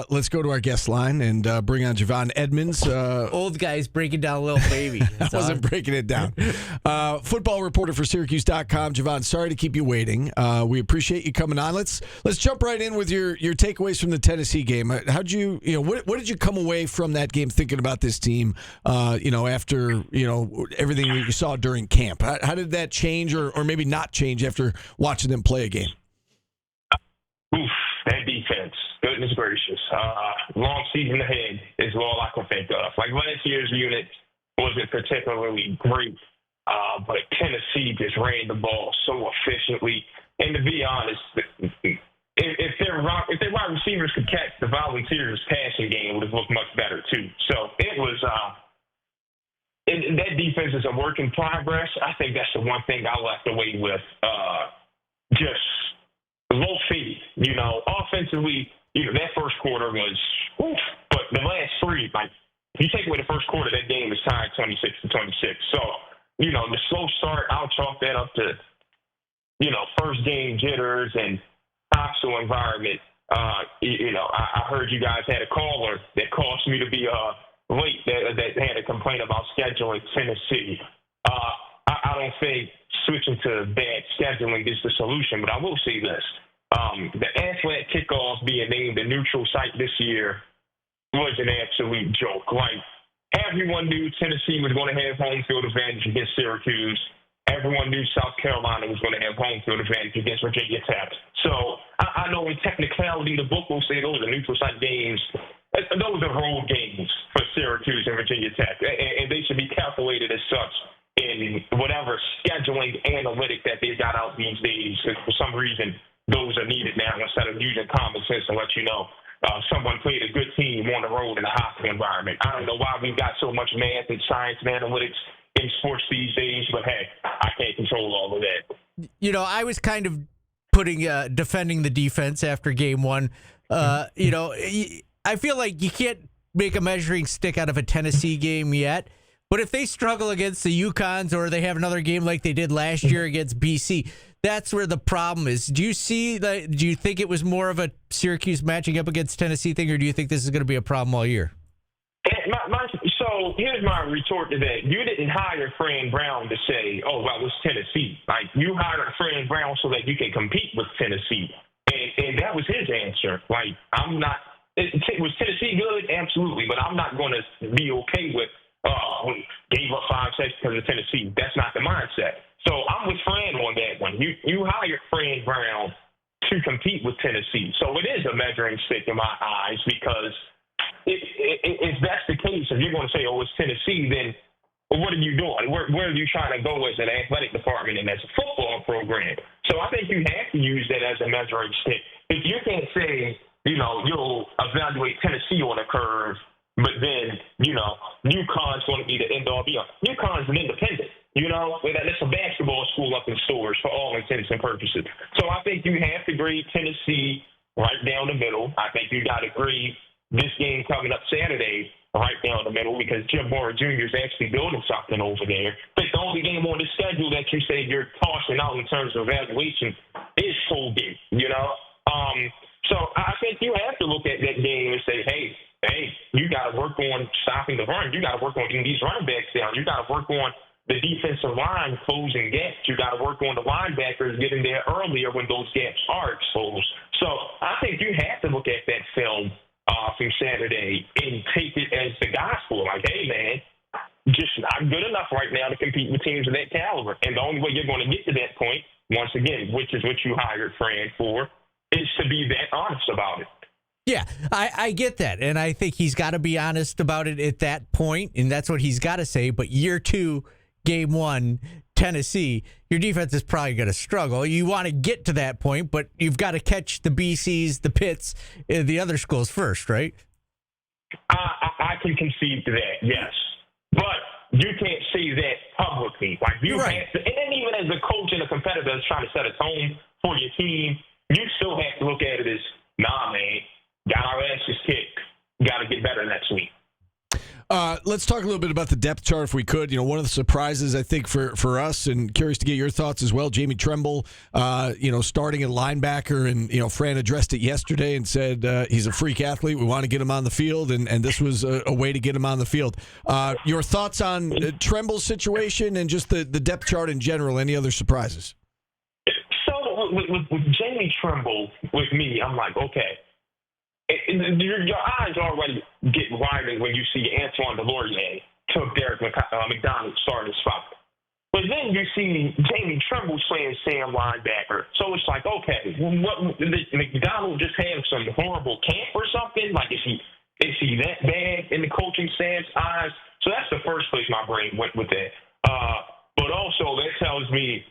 Let's go to our guest line and bring on Javon Edmonds. Old guys breaking down little baby. I wasn't breaking it down. Football reporter for Syracuse.com. Javon, sorry to keep you waiting. We appreciate you coming on. Let's jump right in with your takeaways from the Tennessee game. How'd you what did you come away from that game thinking about this team? After everything you saw during camp. How did that change or maybe not change after watching them play a game? Oof, that defense. Goodness gracious. Long season ahead is all I can think of. Like last year's unit wasn't particularly great, but Tennessee just ran the ball so efficiently. And to be honest, if their wide receivers could catch the Volunteers' passing game, it would have looked much better too. So it was that defense is a work in progress. I think that's the one thing I left away with. Just low feed, offensively, that first quarter was, oof, but the last three, like, if you take away the first quarter, that game was tied 26-26. So, the slow start, I'll chalk that up to, first game jitters and hostile environment. I heard you guys had a caller that caused me to be late that had a complaint about scheduling Tennessee. I don't think switching to bad scheduling is the solution, but I will say this. The Athletic kickoff being named a neutral site this year was an absolute joke. Like, everyone knew Tennessee was going to have home field advantage against Syracuse. Everyone knew South Carolina was going to have home field advantage against Virginia Tech. So I know in technicality, the book will say those are neutral site games. Those are road games for Syracuse and Virginia Tech, and they should be calculated as such in whatever scheduling analytic that they've got out these days. For some reason, those are needed now instead of using common sense to let you know someone played a good team on the road in a hostile environment. I don't know why we've got so much math and science and analytics in sports these days, but hey, I can't control all of that. I was kind of defending the defense after game one. I feel like you can't make a measuring stick out of a Tennessee game yet. But if they struggle against the UConns or they have another game like they did last year against BC, that's where the problem is. Do you think it was more of a Syracuse matching up against Tennessee thing, or do you think this is going to be a problem all year? So here's my retort to that. You didn't hire Fran Brown to say, oh, well, it's Tennessee. Like, you hired Fran Brown so that you can compete with Tennessee. And that was his answer. Like, was Tennessee good? Absolutely. But I'm not going to be okay with gave up 5 sets because of Tennessee. That's not the mindset. So I'm with Fran on that one. You hired Fran Brown to compete with Tennessee. So it is a measuring stick in my eyes because if that's the case, if you're going to say, oh, it's Tennessee, then what are you doing? Where are you trying to go as an athletic department and as a football program? So I think you have to use that as a measuring stick. If you can't say, you'll evaluate Tennessee on a curve, but then, UConn's going to be the end-all be-all. UConn's an independent, It's a basketball school up in Stores for all intents and purposes. So I think you have to grade Tennessee right down the middle. I think you got to grade this game coming up Saturday right down the middle because Jim Mora Jr. is actually building something over there. But the only game on the schedule that you say you're tossing out in terms of evaluation is Colgate, So I think you have to look at that game and say, hey, you got to work on stopping the run. You got to work on getting these running backs down. You got to work on the defensive line closing gaps. You got to work on the linebackers getting there earlier when those gaps are exposed. So I think you have to look at that film from Saturday and take it as the gospel. Like, hey, man, just not good enough right now to compete with teams of that caliber. And the only way you're going to get to that point, once again, which is what you hired Fran for, is to be that honest about it. Yeah, I get that, and I think he's got to be honest about it at that point, and that's what he's got to say. But year two, game one, Tennessee, your defense is probably going to struggle. You want to get to that point, but you've got to catch the BCs, the Pitts, the other schools first, right? I can concede to that, yes. But you can't say that publicly. Like, you right. have to, and then even as a coach and a competitor that's trying to set a tone for your team, you still have to look at it as, nah, man, got our asses kicked. Got to get better next week. Let's talk a little bit about the depth chart if we could. One of the surprises I think for us, and curious to get your thoughts as well, Jamie Tremble, starting at linebacker, and Fran addressed it yesterday and said he's a freak athlete. We want to get him on the field, and this was a way to get him on the field. Your thoughts on Tremble's situation and just the depth chart in general? Any other surprises? So with Jamie Tremble, with me, I'm like, okay. Your eyes already get wider when you see Antoine Delorier took Derek McDonald's starting spot. But then you see Jamie Tremble playing Sam linebacker. So it's like, okay, what did McDonald just have some horrible camp or something? Like, is he that bad in the coaching staff's eyes? So that's the first place my brain went with that. But also that tells me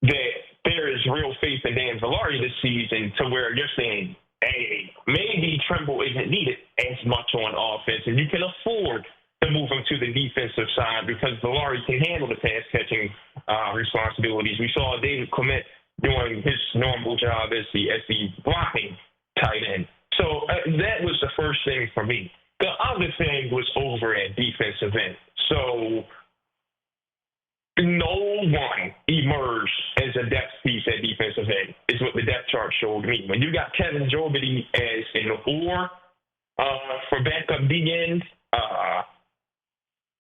that there is real faith in Dan Villari this season to where you're saying, hey, maybe Tremble isn't needed as much on offense, and you can afford to move him to the defensive side because Villari can handle the pass-catching responsibilities. We saw David Clement doing his normal job as the blocking tight end. So that was the first thing for me. The other thing was over at defensive end. So no one emerged as a depth piece at defensive end, is what the depth chart showed me. When you got Kevin Jobity as an or for backup D-end,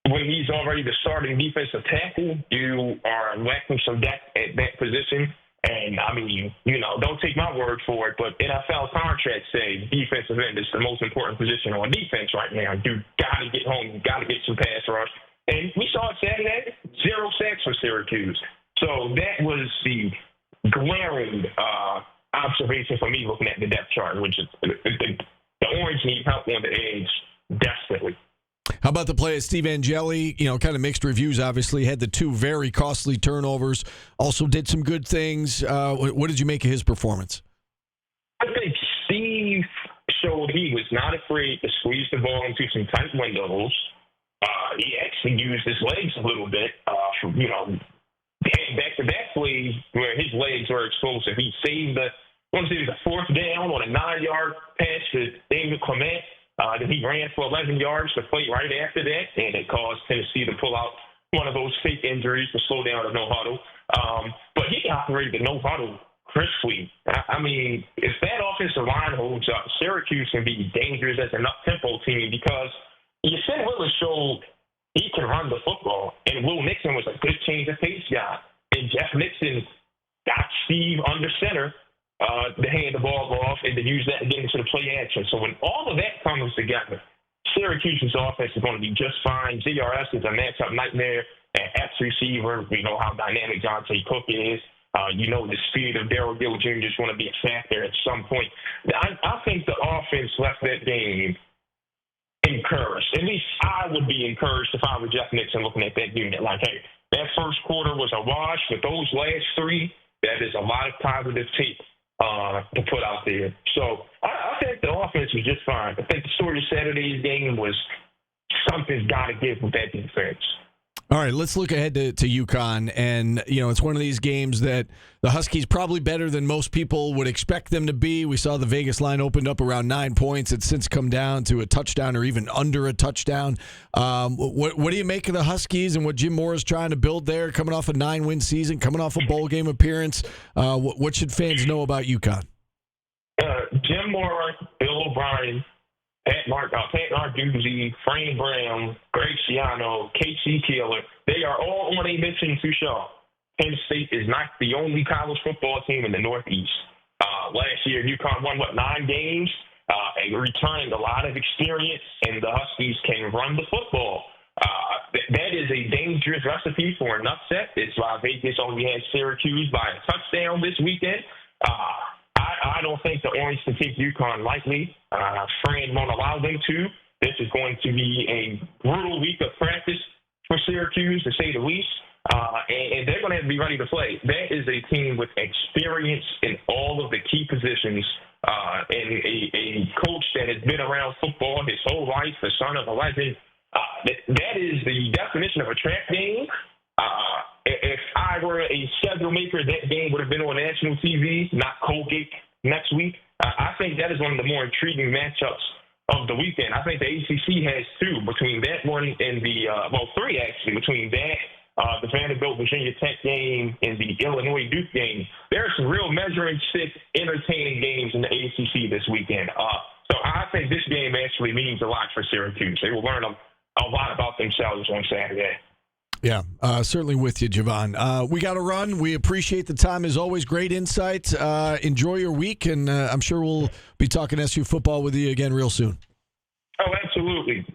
when he's already the starting defensive tackle, you are lacking some depth at that position. And, I mean, don't take my word for it, but NFL contracts say defensive end is the most important position on defense right now. You got to get home. You got to get some pass rush. And we saw it Saturday, 0 sacks for Syracuse. So that was the glaring observation for me looking at the depth chart, which is the Orange need help on the edge desperately. How about the play of Steve Angeli? Kind of mixed reviews, obviously. Had the 2 very costly turnovers. Also did some good things. What did you make of his performance? I think Steve showed he was not afraid to squeeze the ball into some tight windows. He actually used his legs a little bit for, back-to-back plays where his legs were explosive. He saved the 4th down on a 9-yard pass to David Clement. Then he ran for 11 yards the play right after that, and it caused Tennessee to pull out one of those fake injuries to slow down the no huddle. But he operated the no huddle crisply. I mean, if that offensive line holds up, Syracuse can be dangerous as an up-tempo team because Yasin Willis showed he can run the football, and Will Nixon was a good change of pace guy. And Jeff Nixon got Steve under center to hand the ball off and to use that to get into the play action. So when all of that comes together, Syracuse's offense is going to be just fine. ZRS is a matchup nightmare at X receiver. We know how dynamic Jonte Cook is. The speed of Darryl Gill Jr. is going to be a factor at some point. I think the offense left that game encouraged. At least I would be encouraged if I were Jeff Nixon looking at that unit. Like, hey, that first quarter was a wash, but those last 3, that is a lot of positive tape to put out there. So I think the offense was just fine. I think the story of Saturday's game was something's got to give with that defense. All right, let's look ahead to UConn. And, it's one of these games that the Huskies probably better than most people would expect them to be. We saw the Vegas line opened up around 9 points. It's since come down to a touchdown or even under a touchdown. What do you make of the Huskies and what Jim Moore is trying to build there, coming off a 9-win season, coming off a bowl game appearance? What should fans know about UConn? Jim Moore, Bill O'Brien, Pat Narduzzi, Frank Brown, Greg Schiano, Casey Keeler, they are all on a mission to show Penn State is not the only college football team in the Northeast. Last year, UConn won, 9 games, returning a lot of experience, and the Huskies can run the football. That is a dangerous recipe for an upset. It's why Vegas only had Syracuse by a touchdown this weekend. I don't think the Orange can take UConn lightly. Fran won't allow them to. This is going to be a brutal week of practice for Syracuse, to say the least. And they're going to have to be ready to play. That is a team with experience in all of the key positions, and a coach that has been around football his whole life, the son of a legend. That is the definition of a trap game. If I were a schedule maker, that game would have been on national TV, not Colgate next week. I think that is one of the more intriguing matchups of the weekend. I think the ACC has two, between that one and three actually, between that, the Vanderbilt Virginia Tech game and the Illinois Duke game. There are some real measuring stick, entertaining games in the ACC this weekend. So I think this game actually means a lot for Syracuse. They will learn a lot about themselves on Saturday. Yeah, certainly with you, Javon. We got to run. We appreciate the time as always. Great insight. Enjoy your week, and I'm sure we'll be talking SU football with you again real soon. Oh, absolutely.